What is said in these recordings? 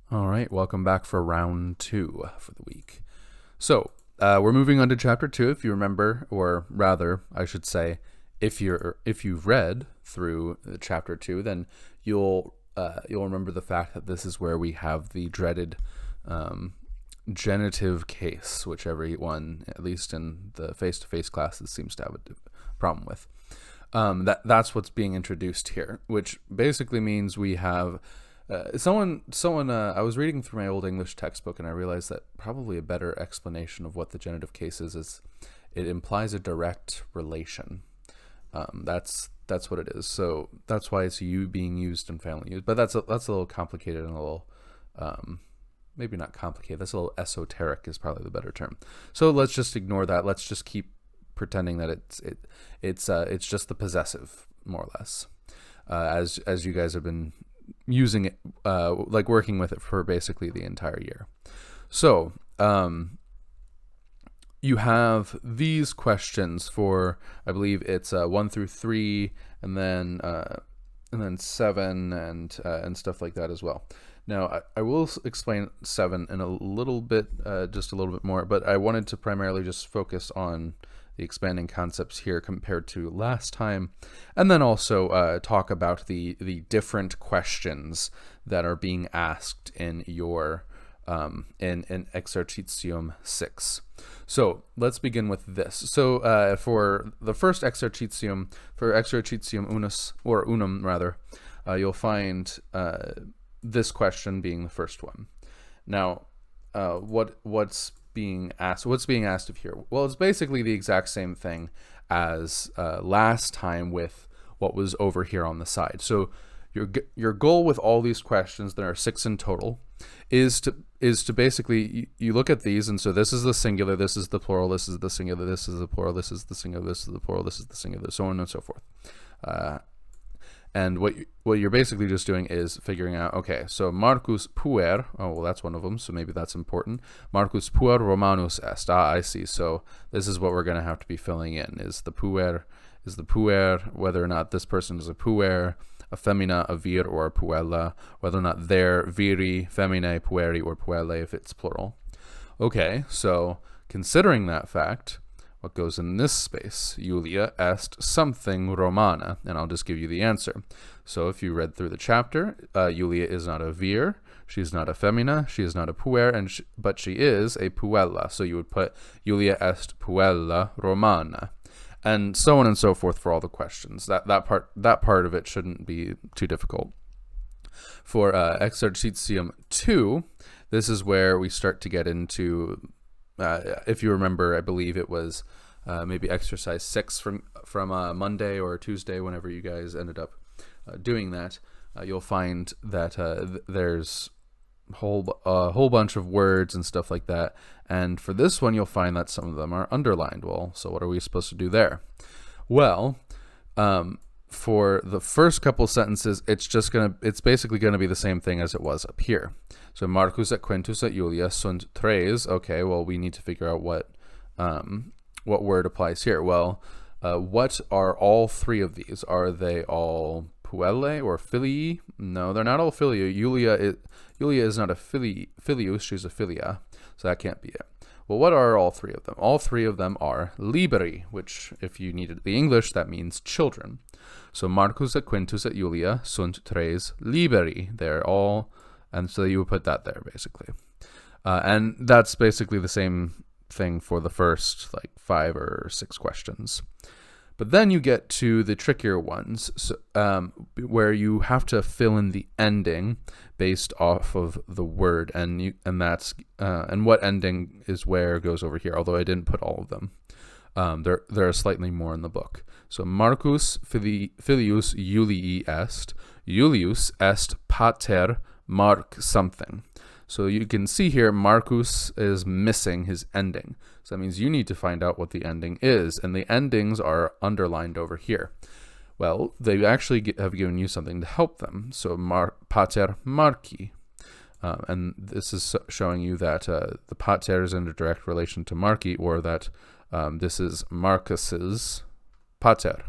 All right, welcome back for round 2 for the week. So we're moving on to chapter 2. If you remember, or rather, I should say, if you've read through chapter 2, then you'll remember the fact that this is where we have the dreaded genitive case, which everyone, at least in the face-to-face classes, seems to have a problem with. That's what's being introduced here, which basically means we have someone. I was reading through my old English textbook, and I realized that probably a better explanation of what the genitive case is it implies a direct relation. That's what it is. So that's why it's you being used in family use. But that's a little complicated and a little maybe not complicated. That's a little esoteric is probably the better term. So let's just ignore that. Let's just keep pretending that it's just the possessive, more or less, as you guys have been using it, like working with it for basically the entire year. So you have these questions for, I believe it's 1 through 3, and then 7 and stuff like that as well. Now, I will explain 7 in a little bit, just a little bit more, but I wanted to primarily just focus on the expanding concepts here compared to last time, and then also talk about the different questions that are being asked in your in Exercitium 6. So let's begin with this. So for the first Exercitium, for Exercitium unus, or unum rather, you'll find this question being the first one. Now, what's being asked of here? Well, it's basically the exact same thing as last time with what was over here on the side. So your goal with all these questions, there are 6 in total, is to basically, you look at these, and so this is the singular, this is the plural, this is the singular, this is the plural, this is the singular, this is the plural, this is the singular, so on and so forth. And what you're basically just doing is figuring out, okay, so Marcus puer, oh, well, that's one of them, so maybe that's important. Marcus puer Romanus est. I see. So this is what we're going to have to be filling in, is the puer, whether or not this person is a puer, a femina, a vir, or a puella, whether or not they're viri, feminae, pueri, or puellae if it's plural. Okay, so considering that fact, what goes in this space? Julia est something Romana, and I'll just give you the answer. So if you read through the chapter, Julia is not a vir, she's not a femina, she is not a puer, but she is a puella. So you would put Julia est puella Romana, and so on and so forth for all the questions. That part of it shouldn't be too difficult. For Exercitium 2, this is where we start to get into, if you remember, I believe it was maybe exercise 6 from Monday or Tuesday, whenever you guys ended up doing that. You'll find that there's a whole bunch of words and stuff like that. And for this one, you'll find that some of them are underlined. Well, so what are we supposed to do there? Well, for the first couple sentences, it's basically gonna be the same thing as it was up here. So Marcus et Quintus et Julia sunt tres. Okay, well, we need to figure out what word applies here. Well, what are all 3 of these? Are they all puellae or filii? No, they're not all filii. Julia is not a filius, she's a filia, so that can't be it. Well, what are all 3 of them? All 3 of them are liberi, which, if you needed the English, that means children. So Marcus et Quintus et Julia sunt tres liberi. They're all, and so you would put that there, basically. And that's basically the same thing for the first 5 or 6 questions. But then you get to the trickier ones, so, where you have to fill in the ending based off of the word, and what ending is where goes over here. Although I didn't put all of them, there are slightly more in the book. So Marcus filius Julii est. Julius est pater Mark something. So you can see here, Marcus is missing his ending. So that means you need to find out what the ending is. And the endings are underlined over here. Well, they actually have given you something to help them. So pater Marci. And this is showing you that the pater is in a direct relation to Marci, or that this is Marcus's pater.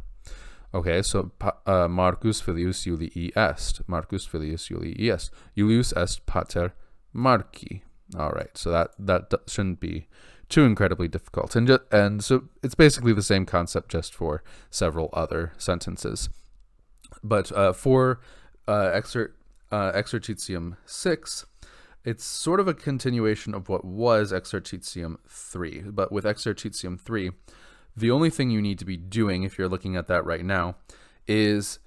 Okay, so Marcus filius Julii est. Marcus filius Julii est. Julius est pater marchi. All right, so that shouldn't be too incredibly difficult. And so it's basically the same concept, just for several other sentences. But for Exercitium 6, it's sort of a continuation of what was Exercitium 3. But with Exercitium 3, the only thing you need to be doing, if you're looking at that right now, is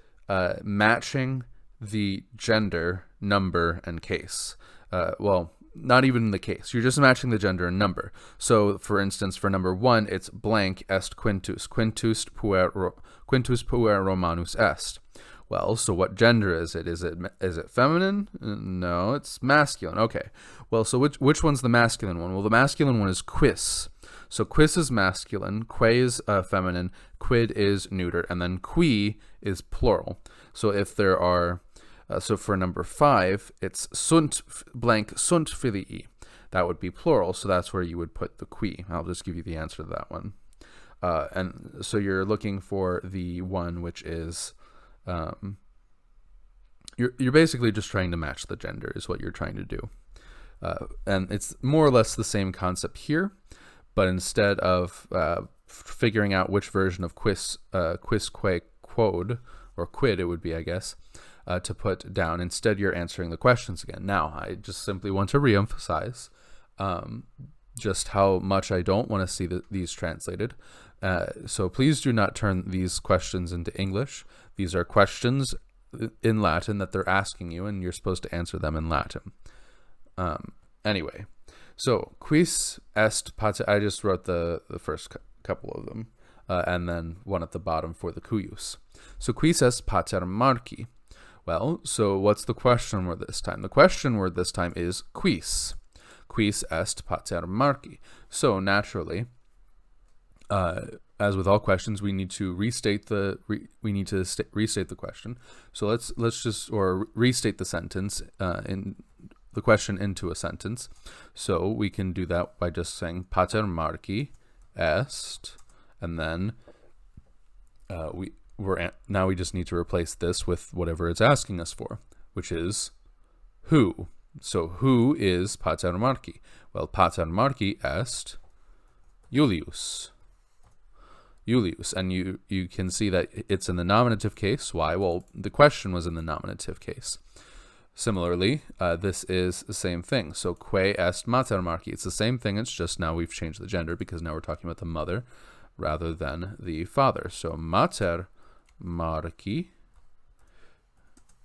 matching the gender, number, and case. Well, not even the case. You're just matching the gender and number. So, for instance, for number 1, it's blank est quintus. Quintus puer Romanus est. Well, so what gender is it? Is it feminine? No, it's masculine. Okay. Well, so which one's the masculine one? Well, the masculine one is quis. So quis is masculine, que is feminine, quid is neuter, and then qui is plural. So if there are, so for number 5, it's sunt blank sunt filii. That would be plural, so that's where you would put the qui. I'll just give you the answer to that one. And so you're looking for the one which is, you're basically just trying to match the gender is what you're trying to do. And it's more or less the same concept here, but instead of figuring out which version of quis, que, quod, or quid it would be, I guess, to put down, instead you're answering the questions again. Now, I just simply want to reemphasize just how much I don't want to see these translated. So please do not turn these questions into English. These are questions in Latin that they're asking you, and you're supposed to answer them in Latin. Anyway, so quis est pater, I just wrote the first couple of them, and then one at the bottom for the cuius. So quis est pater marchi? Well, so what's the question word this time? The question word this time is quis. Quis est pater marchi? So naturally, as with all questions, we need to restate the question. So let's just restate the sentence in the question into a sentence. So we can do that by just saying pater marchi est, and then now we just need to replace this with whatever it's asking us for, which is who. So who is pater marchi? Well, pater marchi est Julius. Julius, and you can see that it's in the nominative case. Why? Well, the question was in the nominative case. Similarly, this is the same thing. So que est mater marchi? It's the same thing. It's just now we've changed the gender because now we're talking about the mother rather than the father. So mater marchi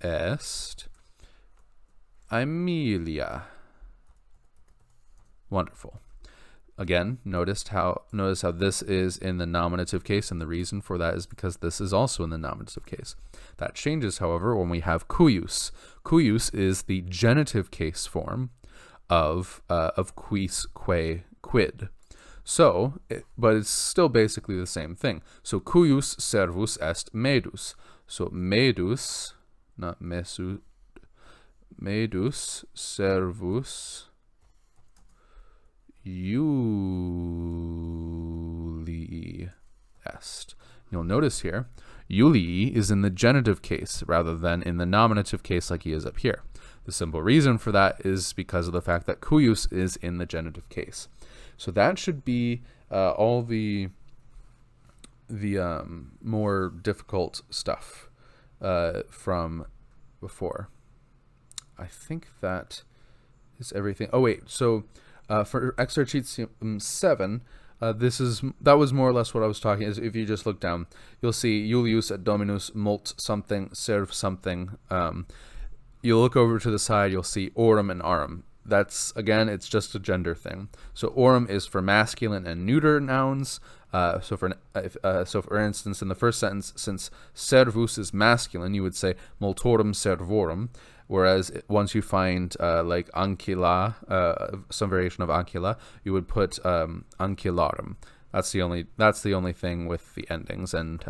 est Aemilia. Wonderful. Again, notice how this is in the nominative case, and the reason for that is because this is also in the nominative case. That changes, however, when we have cuius. Cuius is the genitive case form of quis, que, quid. So, but it's still basically the same thing. So cuius servus est medus. So medus, not mesu, medus servus Julii est. You'll notice here, Julii is in the genitive case rather than in the nominative case like he is up here. The simple reason for that is because of the fact that cuius is in the genitive case. So that should be all the more difficult stuff from before. I think that is everything. Oh wait, so for Exercitium 7, that was more or less what I was talking. Is if you just look down, you'll see Julius et Dominus molt something serve something. You look over to the side, you'll see aurum and arum. That's, again, it's just a gender thing. So aurum is for masculine and neuter nouns. So for instance, in the first sentence, since servus is masculine, you would say multorum servorum. Whereas once you find like ancilla, some variation of ancilla, you would put ancillarum. That's the only thing with the endings. And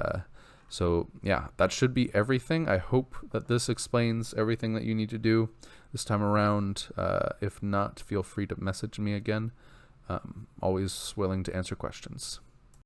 so yeah, that should be everything. I hope that this explains everything that you need to do this time around. If not, feel free to message me again. Always willing to answer questions.